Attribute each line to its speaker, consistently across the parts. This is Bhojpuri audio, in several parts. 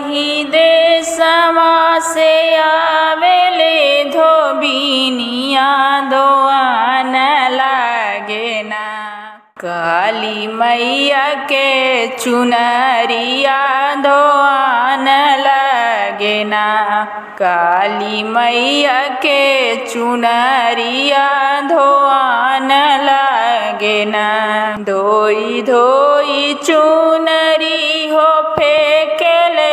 Speaker 1: बही देशवा से आवेले धोबिनिया धोआन लागे ना। काली मैया के चुनरिया धोआन लागे ना। काली मैया के चुनरिया धोआन लागे ना। धोई धोई चुनरी हो फेंकेले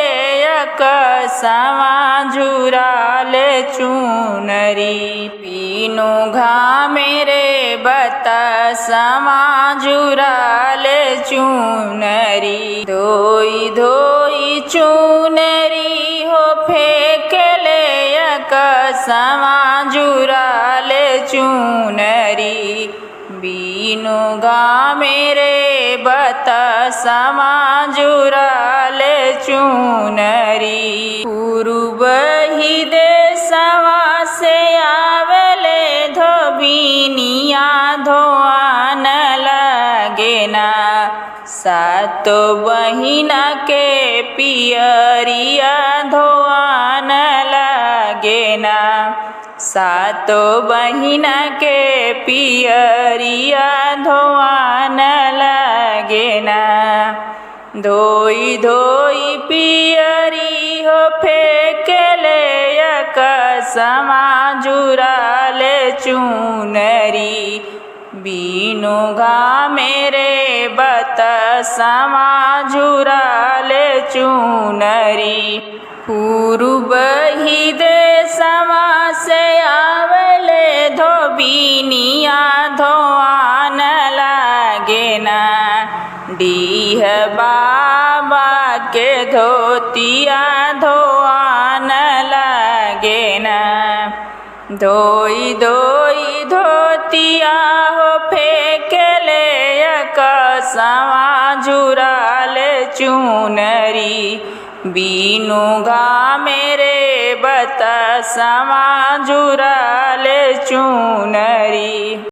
Speaker 1: कसवा झुराले चुनरी। पीनू घामे रे बतासवा झुराले चुनरी। धोई धोई चुनरी हो फेंकेले कसवा झुराले चुनरी। बीनू घामे रे बतासवा झुराले चुनरी। पूर्वही देशवा से आवेले धोबिनिया धोआन लागे ना। सातो बहिना के पियरिया धोआन लागे ना। सातो बहिना के पियरिया धोआन लागे ना। धोई धोई पियरी हो फेंकेले कसवा झुराले चुनरी। बीनू घामे रे बतासवा झुराले चुनरी। पूर्वही देशवा से आवेले धोबिनिया धोआन लागे ना। डीह बाबा के धोतिया धोआन लागे ना। धोई धोई धोतिया हो फेंकेले कसवा झुराले चुनरी। बीनू घामे रे बतासवा झुराले चुनरी।